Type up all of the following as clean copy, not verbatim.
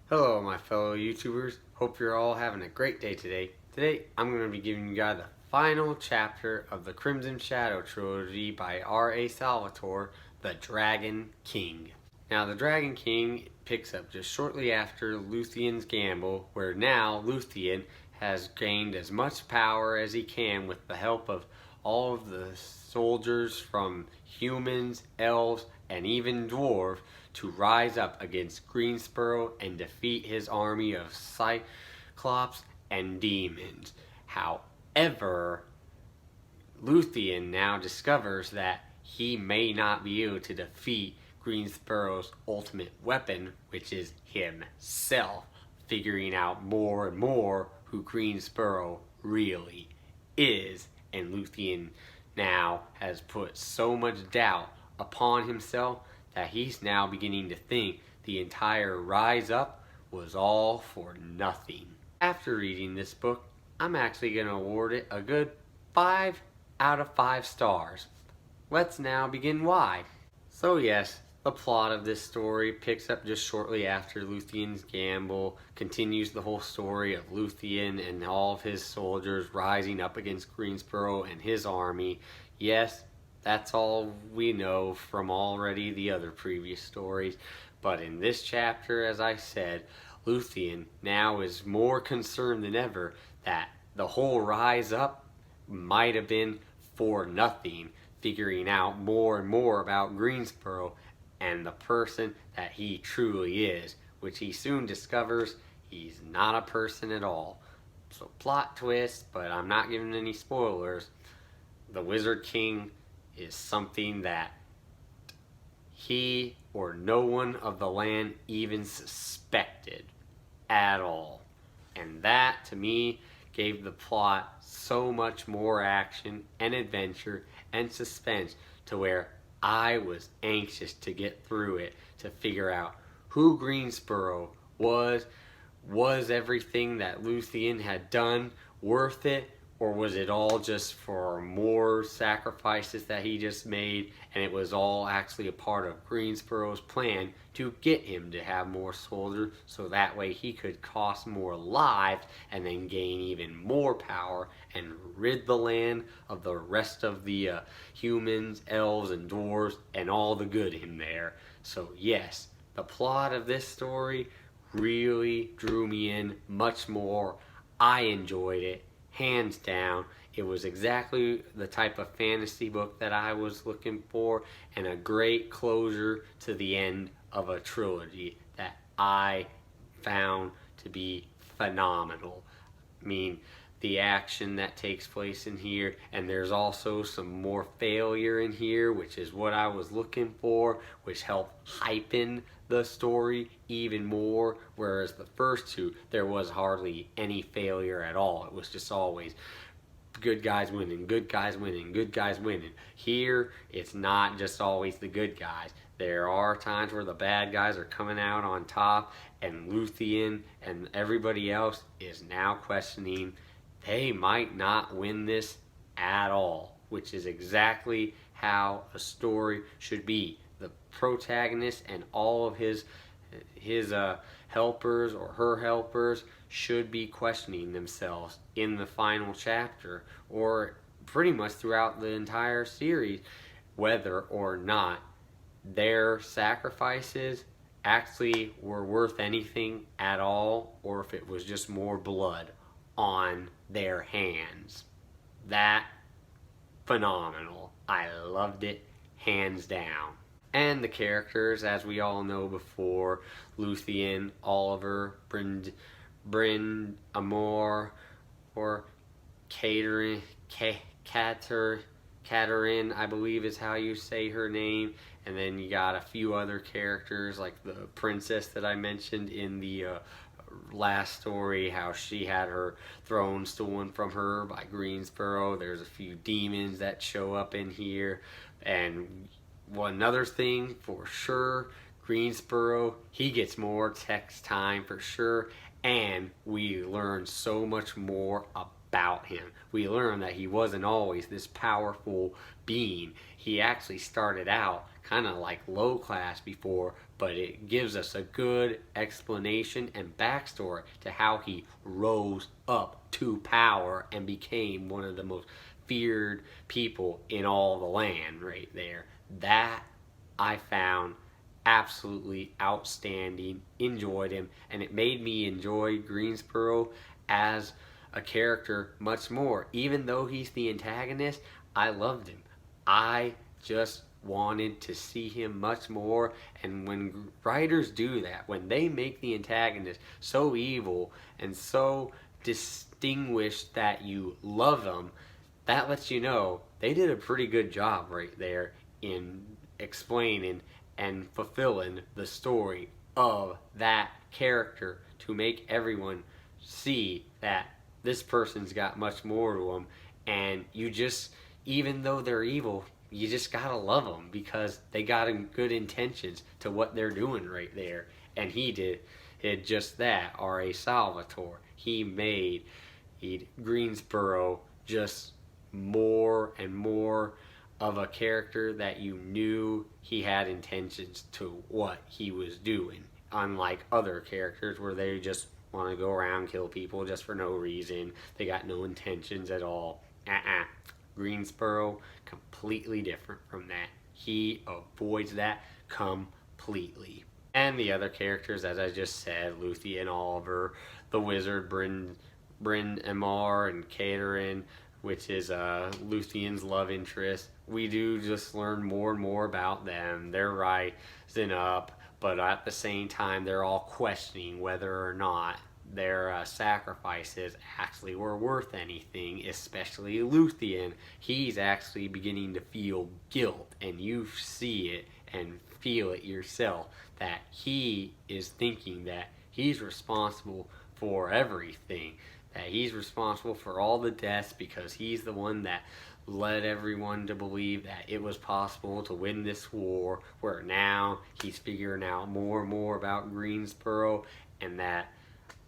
Hello my fellow YouTubers, hope you're all having a great day today. Today I'm going to be giving you guys the final chapter of the Crimson Shadow Trilogy by R.A. Salvatore, The Dragon King. Now the Dragon King picks up just shortly after Luthien's gamble, where now Luthien has gained as much power as he can with the help of all of the soldiers from humans, elves, and even dwarves to rise up against Greensboro and defeat his army of Cyclops and demons. However, Luthien now discovers that he may not be able to defeat Greensboro's ultimate weapon, which is himself, figuring out more and more who Greensboro really is. And Luthien now has put so much doubt upon himself that he's now beginning to think the entire rise up was all for nothing. After reading this book, I'm actually going to award it a good 5 out of 5 stars. Let's now begin why. So yes, the plot of this story picks up just shortly after Luthien's gamble, continues the whole story of Luthien and all of his soldiers rising up against Greensboro and his army. Yes, that's all we know from already the other previous stories, but in this chapter, as I said, Luthien now is more concerned than ever that the whole rise up might have been for nothing, figuring out more and more about Greensboro and the person that he truly is, which he soon discovers he's not a person at all. So plot twist, but I'm not giving any spoilers. The Wizard King is something that he or no one of the land even suspected at all. And that, to me, gave the plot so much more action and adventure and suspense to where I was anxious to get through it to figure out who Greensboro was. Was everything that Luthien had done worth it? Or was it all just for more sacrifices that he just made, and it was all actually a part of Greensboro's plan to get him to have more soldiers so that way he could cost more lives and then gain even more power and rid the land of the rest of the humans, elves, and dwarves and all the good in there. So yes, the plot of this story really drew me in much more. I enjoyed it. Hands down, it was exactly the type of fantasy book that I was looking for, and a great closure to the end of a trilogy that I found to be phenomenal. I mean, the action that takes place in here, and there's also some more failure in here, which is what I was looking for, which helped hypen the story even more, whereas the first two, there was hardly any failure at all. It was just always good guys winning, good guys winning, good guys winning. Here, it's not just always the good guys. There are times where the bad guys are coming out on top, and Luthien and everybody else is now questioning they might not win this at all, which is exactly how a story should be. The protagonist and all of his helpers or her helpers should be questioning themselves in the final chapter, or pretty much throughout the entire series, whether or not their sacrifices actually were worth anything at all, or if it was just more blood on their hands. That, phenomenal. I loved it, hands down. And the characters, as we all know before, Luthien, Oliver, Bryn, Amor, or Catherine, Catherine, I believe is how you say her name. And then you got a few other characters like the princess that I mentioned in the last story, how she had her throne stolen from her by Greensboro. There's a few demons that show up in here. And one other thing for sure, Greensboro, he gets more text time for sure. And we learn so much more about him. We learn that he wasn't always this powerful being. He actually started out kind of like low class before, but it gives us a good explanation and backstory to how he rose up to power and became one of the most feared people in all the land right there. That I found absolutely outstanding, enjoyed him, and it made me enjoy Greensboro as a character much more. Even though he's the antagonist, I loved him. I just wanted to see him much more, and when writers do that, when they make the antagonist so evil and so distinguished that you love them, that lets you know they did a pretty good job right there in explaining and fulfilling the story of that character to make everyone see that this person's got much more to them, and you just, even though they're evil, you just gotta love them because they got good intentions to what they're doing right there. And he did just that. R.A. Salvatore, he made Greensboro just more and more of a character that you knew he had intentions to what he was doing, unlike other characters where they just want to go around kill people just for no reason. They got no intentions at all. Greensboro, completely different from that. He avoids that completely. And the other characters, as I just said, Luthien Oliver, the wizard, Bryn Emar, and Caterin, which is Luthien's love interest. We do just learn more and more about them. They're rising up, but at the same time, they're all questioning whether or not their sacrifices actually were worth anything, especially Luthien. He's actually beginning to feel guilt, and you see it and feel it yourself, that he is thinking that he's responsible for everything, that he's responsible for all the deaths because he's the one that led everyone to believe that it was possible to win this war, where now he's figuring out more and more about Greensboro, and that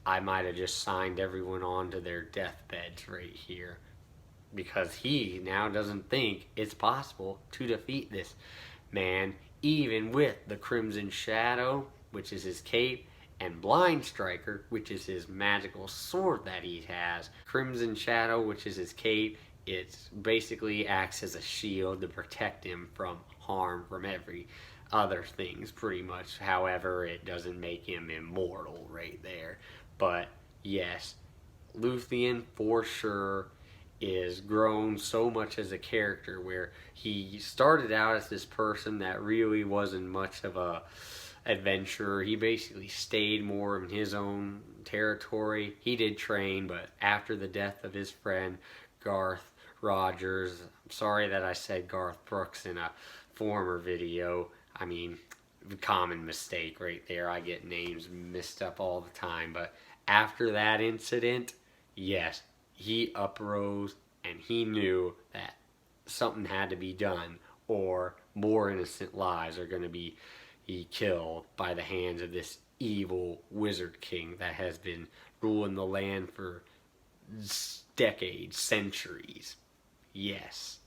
I might have just signed everyone on to their deathbeds right here, because he now doesn't think it's possible to defeat this man, even with the Crimson Shadow, which is his cape, and Blind Striker, which is his magical sword that he has. Crimson Shadow, which is his cape, it basically acts as a shield to protect him from harm from every other things, pretty much. However, it doesn't make him immortal right there. But yes, Luthien for sure is grown so much as a character, where he started out as this person that really wasn't much of a adventurer. He basically stayed more in his own territory. He did train, but after the death of his friend Garth Rogers, I'm sorry that I said Garth Brooks in a former video. I mean, common mistake right there. I get names mixed up all the time. But after that incident, yes, he uprose and he knew that something had to be done, or more innocent lives are going to be killed by the hands of this evil wizard king that has been ruling the land for decades, centuries. Yes,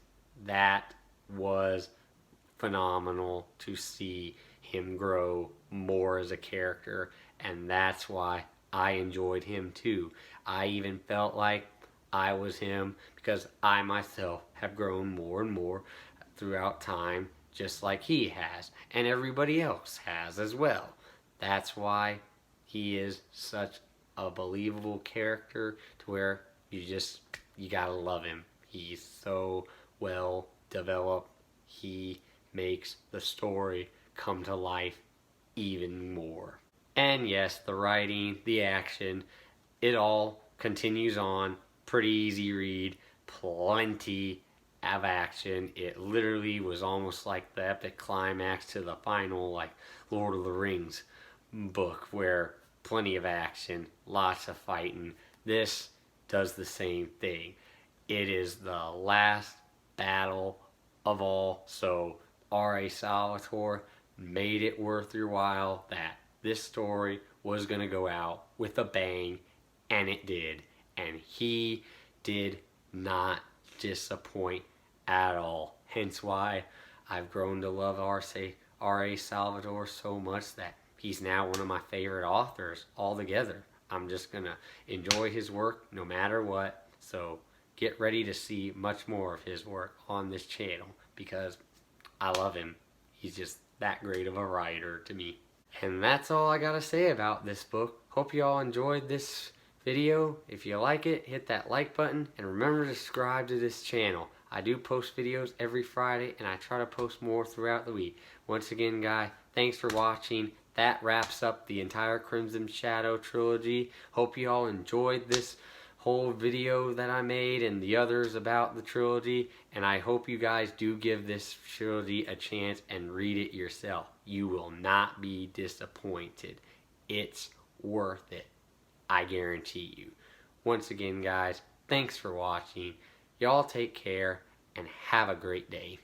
that was phenomenal to see him grow more as a character, and that's why I enjoyed him too. I even felt like I was him, because I myself have grown more and more throughout time, just like he has, and everybody else has as well. That's why he is such a believable character, to where you gotta love him. He's so well developed. He makes the story come to life even more. And yes, the writing, the action, it all continues on. Pretty easy read, plenty of action. It literally was almost like the epic climax to the final, like, Lord of the Rings book, where plenty of action, lots of fighting. This does the same thing. It is the last battle of all, so R.A. Salvatore made it worth your while that this story was going to go out with a bang, and it did. And he did not disappoint at all. Hence why I've grown to love R.A. Salvatore so much that he's now one of my favorite authors altogether. I'm just going to enjoy his work no matter what. So get ready to see much more of his work on this channel because I love him. He's just that great of a writer to me. And that's all I gotta say about this book. Hope you all enjoyed this video. If you like it, hit that like button and remember to subscribe to this channel. I do post videos every Friday and I try to post more throughout the week. Once again, guys, thanks for watching. That wraps up the entire Crimson Shadow trilogy. Hope you all enjoyed this whole video that I made and the others about the trilogy, and I hope you guys do give this trilogy a chance and read it yourself. You will not be disappointed. It's worth it. I guarantee you. Once again, guys, thanks for watching. Y'all take care and have a great day.